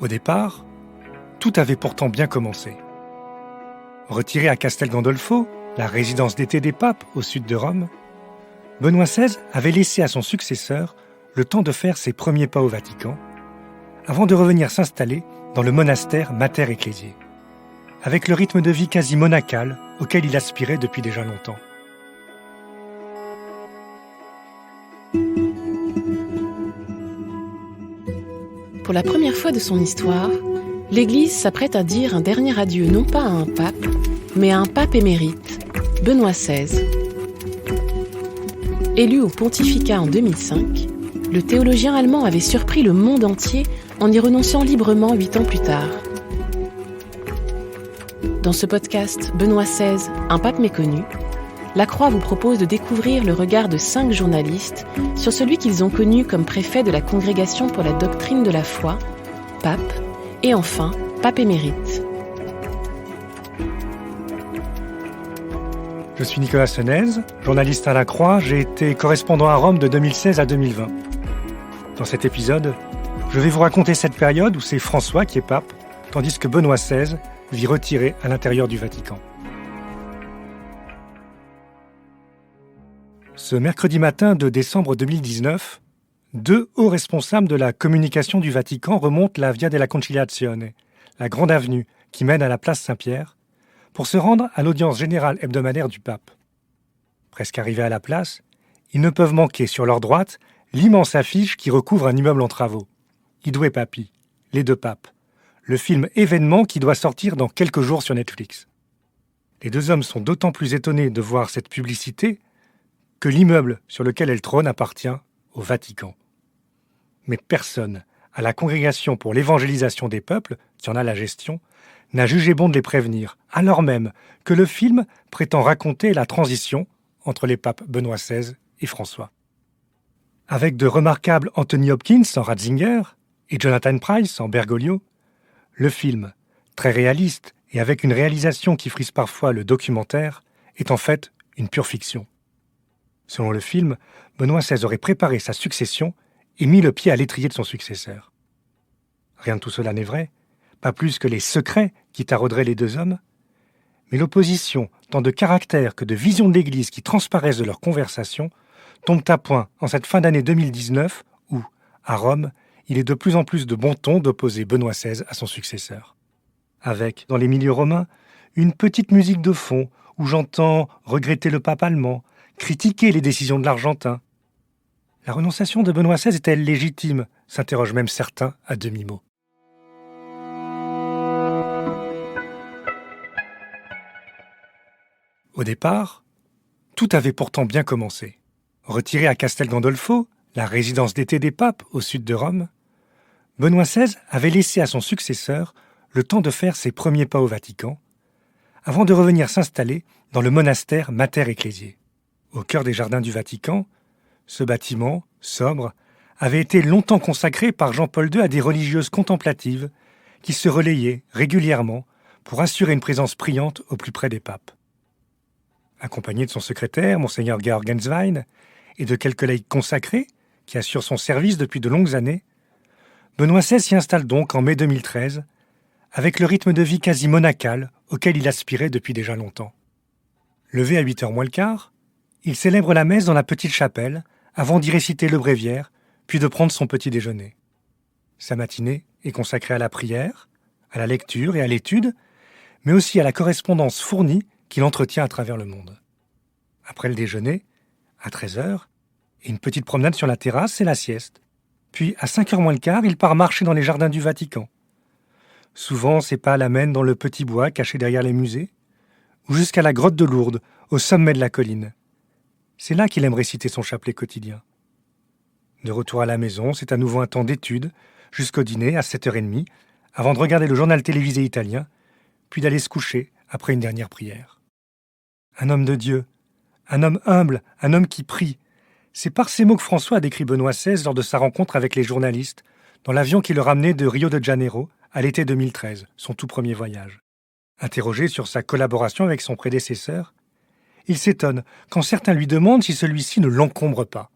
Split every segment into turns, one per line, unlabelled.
Au départ, tout avait pourtant bien commencé. Retiré à Castel Gandolfo, la résidence d'été des papes au sud de Rome, Benoît XVI avait laissé à son successeur le temps de faire ses premiers pas au Vatican, avant de revenir s'installer dans le monastère Mater Ecclesiae, avec le rythme de vie quasi monacal auquel il aspirait depuis déjà longtemps.
Pour la première fois de son histoire, l'Église s'apprête à dire un dernier adieu non pas à un pape, mais à un pape émérite, Benoît XVI. Élu au pontificat en 2005, le théologien allemand avait surpris le monde entier en y renonçant librement 8 ans plus tard. Dans ce podcast Benoît XVI, un pape méconnu, La Croix vous propose de découvrir le regard de 5 journalistes sur celui qu'ils ont connu comme préfet de la Congrégation pour la doctrine de la foi, pape, et enfin, pape émérite.
Je suis Nicolas Senez, journaliste à La Croix. J'ai été correspondant à Rome de 2016 à 2020. Dans cet épisode, je vais vous raconter cette période où c'est François qui est pape, tandis que Benoît XVI vit retiré à l'intérieur du Vatican. Ce mercredi matin de décembre 2019, 2 hauts responsables de la communication du Vatican remontent la Via della Conciliazione, la grande avenue qui mène à la place Saint-Pierre, pour se rendre à l'audience générale hebdomadaire du pape. Presque arrivés à la place, ils ne peuvent manquer sur leur droite l'immense affiche qui recouvre un immeuble en travaux. Idue Papi, les 2 papes, le film événement qui doit sortir dans quelques jours sur Netflix. Les 2 hommes sont d'autant plus étonnés de voir cette publicité que l'immeuble sur lequel elle trône appartient au Vatican. Mais personne, à la Congrégation pour l'évangélisation des peuples, qui en a la gestion, n'a jugé bon de les prévenir, alors même que le film prétend raconter la transition entre les papes Benoît XVI et François. Avec de remarquables Anthony Hopkins en Ratzinger et Jonathan Pryce en Bergoglio, le film, très réaliste et avec une réalisation qui frise parfois le documentaire, est en fait une pure fiction. Selon le film, Benoît XVI aurait préparé sa succession et mis le pied à l'étrier de son successeur. Rien de tout cela n'est vrai, pas plus que les secrets qui tarauderaient les 2 hommes, mais l'opposition, tant de caractère que de vision de l'Église qui transparaissent de leur conversation, tombe à point en cette fin d'année 2019 où, à Rome, il est de plus en plus de bon ton d'opposer Benoît XVI à son successeur. Avec, dans les milieux romains, une petite musique de fond où j'entends regretter le pape allemand, critiquer les décisions de l'Argentin. La renonciation de Benoît XVI est-elle légitime ? S'interrogent même certains à demi-mot. Au départ, tout avait pourtant bien commencé. Retiré à Castel Gandolfo, la résidence d'été des papes au sud de Rome, Benoît XVI avait laissé à son successeur le temps de faire ses premiers pas au Vatican, avant de revenir s'installer dans le monastère Mater Ecclesiae. Au cœur des jardins du Vatican, ce bâtiment, sobre, avait été longtemps consacré par Jean-Paul II à des religieuses contemplatives qui se relayaient régulièrement pour assurer une présence priante au plus près des papes. Accompagné de son secrétaire, Monseigneur Georg Genswein, et de quelques laïcs consacrés qui assurent son service depuis de longues années, Benoît XVI s'y installe donc en mai 2013, avec le rythme de vie quasi monacal auquel il aspirait depuis déjà longtemps. Levé à 8h moins le quart, il célèbre la messe dans la petite chapelle avant d'y réciter le bréviaire, puis de prendre son petit déjeuner. Sa matinée est consacrée à la prière, à la lecture et à l'étude, mais aussi à la correspondance fournie qu'il entretient à travers le monde. Après le déjeuner, à 13h, une petite promenade sur la terrasse et la sieste. Puis, à 5h moins le quart, il part marcher dans les jardins du Vatican. Souvent, ses pas l'amènent dans le petit bois caché derrière les musées, ou jusqu'à la grotte de Lourdes, au sommet de la colline. C'est là qu'il aime réciter son chapelet quotidien. De retour à la maison, c'est à nouveau un temps d'étude, jusqu'au dîner à 7h30, avant de regarder le journal télévisé italien, puis d'aller se coucher après une dernière prière. Un homme de Dieu, un homme humble, un homme qui prie. C'est par ces mots que François a décrit Benoît XVI lors de sa rencontre avec les journalistes, dans l'avion qui le ramenait de Rio de Janeiro à l'été 2013, son tout premier voyage. Interrogé sur sa collaboration avec son prédécesseur, il s'étonne quand certains lui demandent si celui-ci ne l'encombre pas.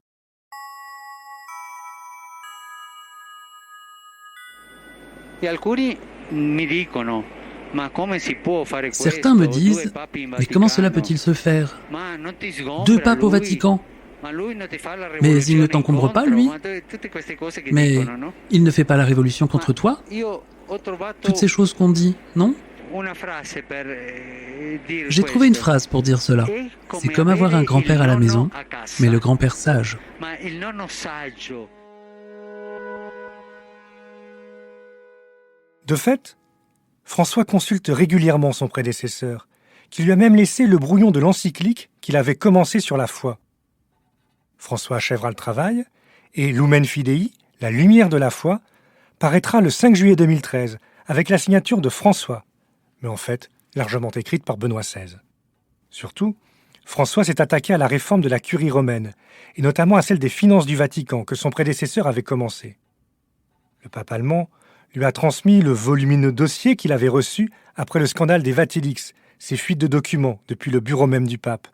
Certains me disent, mais comment cela peut-il se faire? 2 papes au Vatican. Mais il ne t'encombre pas, lui? Mais il ne fait pas la révolution contre toi? Toutes ces choses qu'on dit, non? J'ai trouvé une phrase pour dire cela. C'est comme avoir un grand-père à la maison, mais le grand-père sage.
De fait, François consulte régulièrement son prédécesseur, qui lui a même laissé le brouillon de l'encyclique qu'il avait commencé sur la foi. François achèvera le travail, et Lumen Fidei, la lumière de la foi, paraîtra le 5 juillet 2013, avec la signature de François, mais en fait largement écrite par Benoît XVI. Surtout, François s'est attaqué à la réforme de la curie romaine, et notamment à celle des finances du Vatican que son prédécesseur avait commencé. Le pape allemand lui a transmis le volumineux dossier qu'il avait reçu après le scandale des Vatilix, ces fuites de documents depuis le bureau même du pape.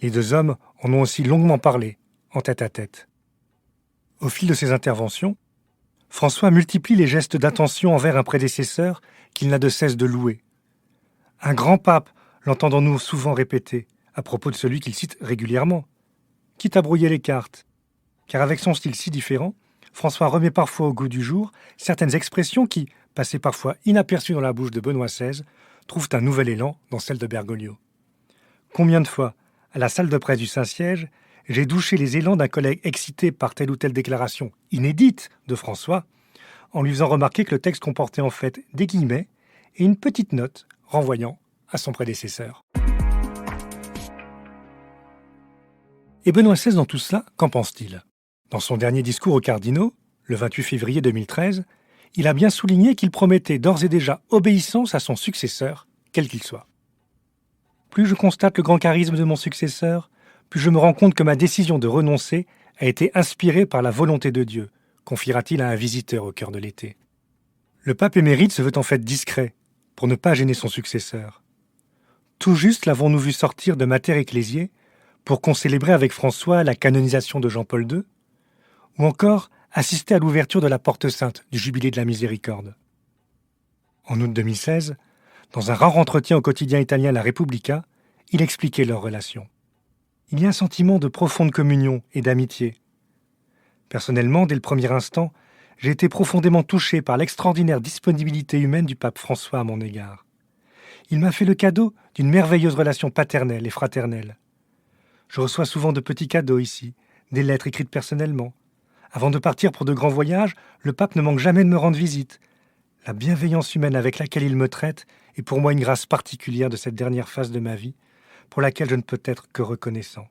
Les deux hommes en ont aussi longuement parlé, en tête-à-tête. Au fil de ses interventions, François multiplie les gestes d'attention envers un prédécesseur qu'il n'a de cesse de louer. Un grand pape, l'entendons-nous souvent répéter, à propos de celui qu'il cite régulièrement, quitte à brouiller les cartes. Car avec son style si différent, François remet parfois au goût du jour certaines expressions qui, passées parfois inaperçues dans la bouche de Benoît XVI, trouvent un nouvel élan dans celle de Bergoglio. Combien de fois, à la salle de presse du Saint-Siège, j'ai douché les élans d'un collègue excité par telle ou telle déclaration inédite de François, en lui faisant remarquer que le texte comportait en fait des guillemets et une petite note renvoyant à son prédécesseur. Et Benoît XVI dans tout cela, qu'en pense-t-il ? Dans son dernier discours aux cardinaux, le 28 février 2013, il a bien souligné qu'il promettait d'ores et déjà obéissance à son successeur, quel qu'il soit. Plus je constate le grand charisme de mon successeur, plus je me rends compte que ma décision de renoncer a été inspirée par la volonté de Dieu, confiera-t-il à un visiteur au cœur de l'été. Le pape émérite se veut en fait discret, pour ne pas gêner son successeur. Tout juste l'avons-nous vu sortir de Mater Ecclesiae pour qu'on célébrait avec François la canonisation de Jean-Paul II, ou encore assister à l'ouverture de la Porte Sainte du Jubilé de la Miséricorde. En août 2016, dans un rare entretien au quotidien italien La Repubblica, il expliquait leur relation. Il y a un sentiment de profonde communion et d'amitié. Personnellement, dès le premier instant, j'ai été profondément touché par l'extraordinaire disponibilité humaine du pape François à mon égard. Il m'a fait le cadeau d'une merveilleuse relation paternelle et fraternelle. Je reçois souvent de petits cadeaux ici, des lettres écrites personnellement. Avant de partir pour de grands voyages, le pape ne manque jamais de me rendre visite. La bienveillance humaine avec laquelle il me traite est pour moi une grâce particulière de cette dernière phase de ma vie, pour laquelle je ne peux être que reconnaissant.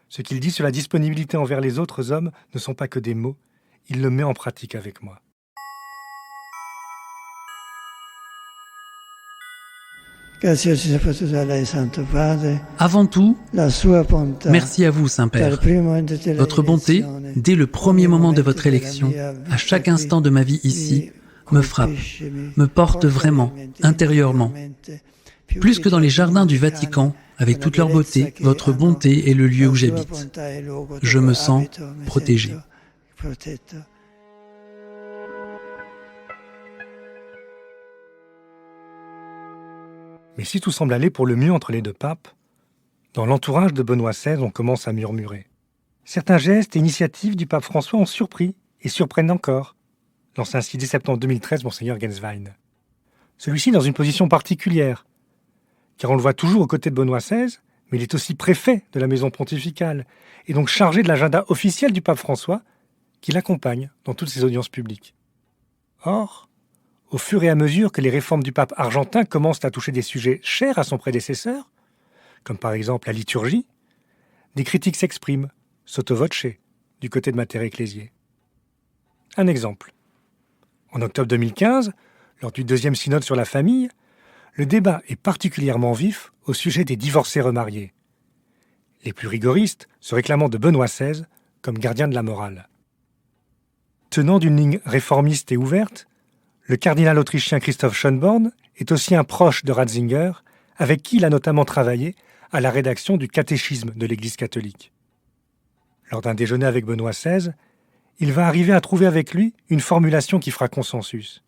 Ce qu'il dit sur la disponibilité envers les autres hommes ne sont pas que des mots, il le met en pratique avec moi.
Avant tout, merci à vous, Saint-Père. Votre bonté, dès le premier moment de votre élection, à chaque instant de ma vie ici, me frappe, me porte vraiment, intérieurement. Plus que dans les jardins du Vatican, avec toute leur beauté, votre bonté est le lieu où j'habite. Je me sens protégé.
Mais si tout semble aller pour le mieux entre les deux papes, dans l'entourage de Benoît XVI, on commence à murmurer. Certains gestes et initiatives du pape François ont surpris et surprennent encore, lance ainsi dès septembre 2013 Monseigneur Genswein. Celui-ci dans une position particulière, car on le voit toujours aux côtés de Benoît XVI, mais il est aussi préfet de la maison pontificale, et donc chargé de l'agenda officiel du pape François, qui l'accompagne dans toutes ses audiences publiques. Or, au fur et à mesure que les réformes du pape argentin commencent à toucher des sujets chers à son prédécesseur, comme par exemple la liturgie, des critiques s'expriment, sotto voce, du côté de Mater Ecclesiae. Un exemple. En octobre 2015, lors du deuxième synode sur la famille, le débat est particulièrement vif au sujet des divorcés remariés. Les plus rigoristes se réclamant de Benoît XVI comme gardien de la morale. Tenant d'une ligne réformiste et ouverte, le cardinal autrichien Christoph Schönborn est aussi un proche de Ratzinger, avec qui il a notamment travaillé à la rédaction du catéchisme de l'Église catholique. Lors d'un déjeuner avec Benoît XVI, il va arriver à trouver avec lui une formulation qui fera consensus.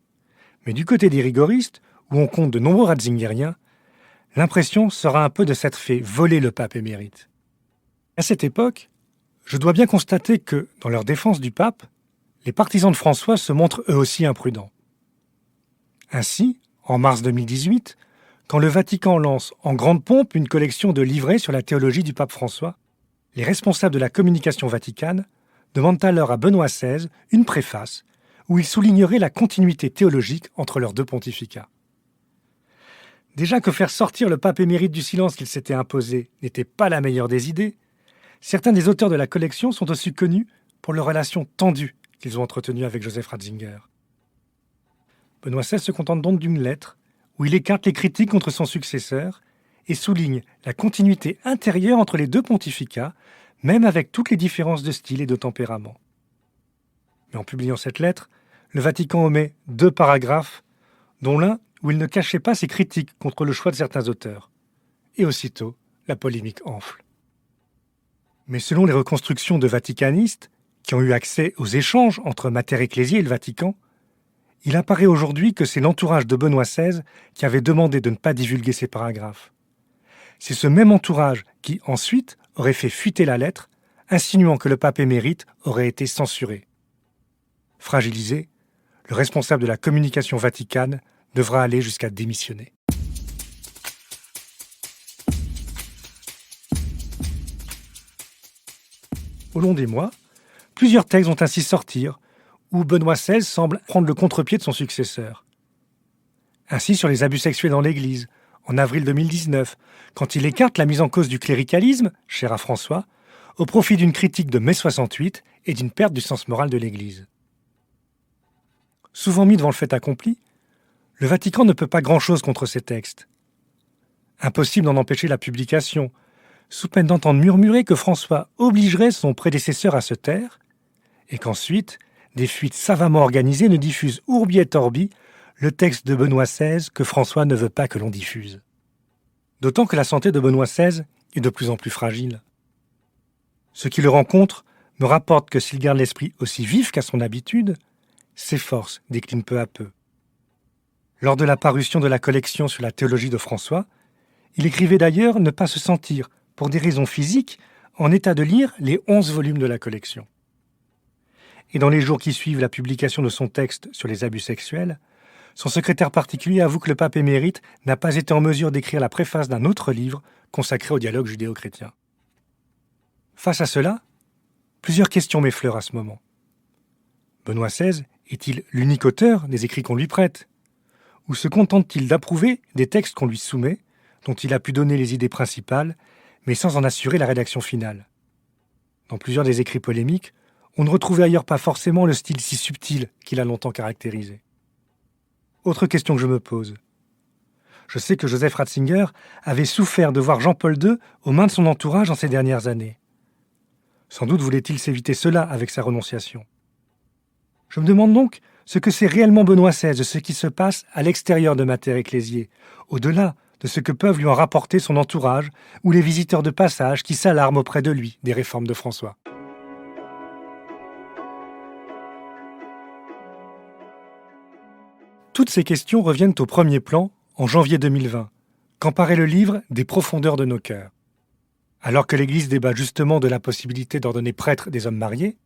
Mais du côté des rigoristes, où on compte de nombreux ratzingériens, l'impression sera un peu de s'être fait voler le pape émérite. À cette époque, je dois bien constater que, dans leur défense du pape, les partisans de François se montrent eux aussi imprudents. Ainsi, en mars 2018, quand le Vatican lance en grande pompe une collection de livrets sur la théologie du pape François, les responsables de la communication vaticane demandent alors à Benoît XVI une préface où il soulignerait la continuité théologique entre leurs deux pontificats. Déjà que faire sortir le pape émérite du silence qu'il s'était imposé n'était pas la meilleure des idées, certains des auteurs de la collection sont aussi connus pour leurs relations tendues qu'ils ont entretenues avec Joseph Ratzinger. Benoît XVI se contente donc d'une lettre où il écarte les critiques contre son successeur et souligne la continuité intérieure entre les deux pontificats, même avec toutes les différences de style et de tempérament. Mais en publiant cette lettre, le Vatican omet 2 paragraphes, dont l'un où il ne cachait pas ses critiques contre le choix de certains auteurs. Et aussitôt, la polémique enfle. Mais selon les reconstructions de vaticanistes, qui ont eu accès aux échanges entre Mater Ecclesiae et le Vatican, il apparaît aujourd'hui que c'est l'entourage de Benoît XVI qui avait demandé de ne pas divulguer ces paragraphes. C'est ce même entourage qui, ensuite, aurait fait fuiter la lettre, insinuant que le pape émérite aurait été censuré. Fragilisé, le responsable de la communication vaticane devra aller jusqu'à démissionner. Au long des mois, plusieurs textes vont ainsi sortir où Benoît XVI semble prendre le contre-pied de son successeur. Ainsi sur les abus sexuels dans l'Église, en avril 2019, quand il écarte la mise en cause du cléricalisme, cher à François, au profit d'une critique de mai 68 et d'une perte du sens moral de l'Église. Souvent mis devant le fait accompli, le Vatican ne peut pas grand-chose contre ces textes. Impossible d'en empêcher la publication, sous peine d'entendre murmurer que François obligerait son prédécesseur à se taire, et qu'ensuite, des fuites savamment organisées ne diffusent urbi et orbi le texte de Benoît XVI que François ne veut pas que l'on diffuse. D'autant que la santé de Benoît XVI est de plus en plus fragile. Ceux qui le rencontrent me rapportent que s'il garde l'esprit aussi vif qu'à son habitude, ses forces déclinent peu à peu. Lors de la parution de la collection sur la théologie de François, il écrivait d'ailleurs ne pas se sentir, pour des raisons physiques, en état de lire les 11 volumes de la collection. Et dans les jours qui suivent la publication de son texte sur les abus sexuels, son secrétaire particulier avoue que le pape émérite n'a pas été en mesure d'écrire la préface d'un autre livre consacré au dialogue judéo-chrétien. Face à cela, plusieurs questions m'effleurent à ce moment. Benoît XVI est-il l'unique auteur des écrits qu'on lui prête ? Ou se contente-t-il d'approuver des textes qu'on lui soumet, dont il a pu donner les idées principales, mais sans en assurer la rédaction finale ? Dans plusieurs des écrits polémiques, on ne retrouvait ailleurs pas forcément le style si subtil qu'il a longtemps caractérisé. Autre question que je me pose. Je sais que Joseph Ratzinger avait souffert de voir Jean-Paul II aux mains de son entourage dans ces dernières années. Sans doute voulait-il s'éviter cela avec sa renonciation. Je me demande donc ce que c'est réellement Benoît XVI de ce qui se passe à l'extérieur de Mater Ecclesiae, au-delà de ce que peuvent lui en rapporter son entourage ou les visiteurs de passage qui s'alarment auprès de lui des réformes de François. Toutes ces questions reviennent au premier plan en janvier 2020, quand paraît le livre « Des profondeurs de nos cœurs ». Alors que l'Église débat justement de la possibilité d'ordonner prêtres des hommes mariés,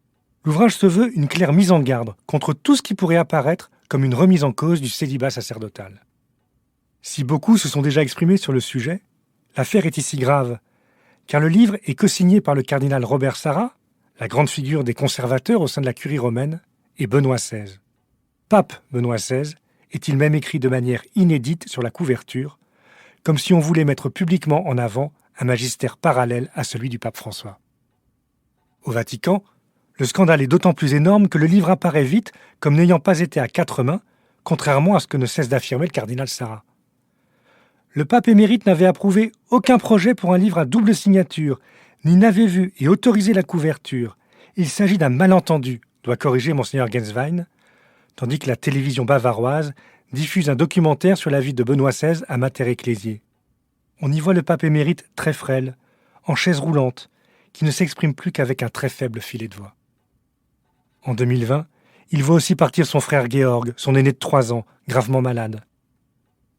l'ouvrage se veut une claire mise en garde contre tout ce qui pourrait apparaître comme une remise en cause du célibat sacerdotal. Si beaucoup se sont déjà exprimés sur le sujet, l'affaire est ici grave, car le livre est co-signé par le cardinal Robert Sarrat, la grande figure des conservateurs au sein de la Curie romaine, et Benoît XVI. Pape Benoît XVI est-il même écrit de manière inédite sur la couverture, comme si on voulait mettre publiquement en avant un magistère parallèle à celui du pape François. Au Vatican, le scandale est d'autant plus énorme que le livre apparaît vite comme n'ayant pas été à 4 mains, contrairement à ce que ne cesse d'affirmer le cardinal Sarrat. Le pape émérite n'avait approuvé aucun projet pour un livre à double signature, ni n'avait vu et autorisé la couverture. Il s'agit d'un malentendu, doit corriger Monseigneur Genswein, tandis que la télévision bavaroise diffuse un documentaire sur la vie de Benoît XVI à Mater Ecclesiae. On y voit le pape émérite très frêle, en chaise roulante, qui ne s'exprime plus qu'avec un très faible filet de voix. En 2020, il voit aussi partir son frère Georg, son aîné de 3 ans, gravement malade.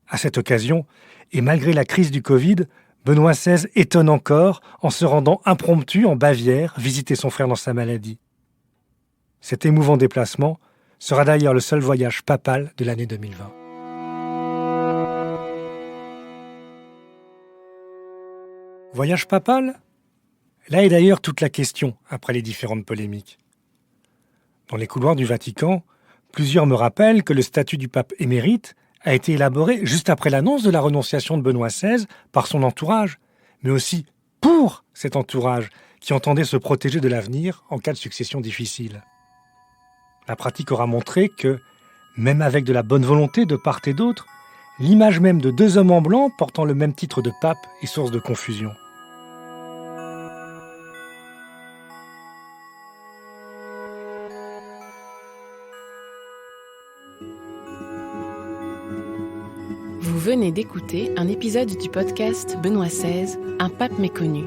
À cette occasion, et malgré la crise du Covid, Benoît XVI étonne encore en se rendant impromptu en Bavière visiter son frère dans sa maladie. Cet émouvant déplacement sera d'ailleurs le seul voyage papal de l'année 2020. Voyage papal ? Là est d'ailleurs toute la question après les différentes polémiques. Dans les couloirs du Vatican, plusieurs me rappellent que le statut du pape émérite a été élaboré juste après l'annonce de la renonciation de Benoît XVI par son entourage, mais aussi pour cet entourage qui entendait se protéger de l'avenir en cas de succession difficile. La pratique aura montré que, même avec de la bonne volonté de part et d'autre, l'image même de 2 hommes en blanc portant le même titre de pape est source de confusion.
Vous venez d'écouter un épisode du podcast Benoît XVI, un pape méconnu.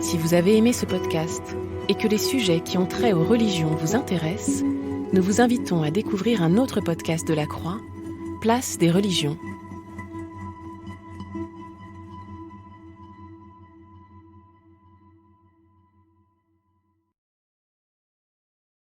Si vous avez aimé ce podcast et que les sujets qui ont trait aux religions vous intéressent, nous vous invitons à découvrir un autre podcast de la Croix, Place des religions.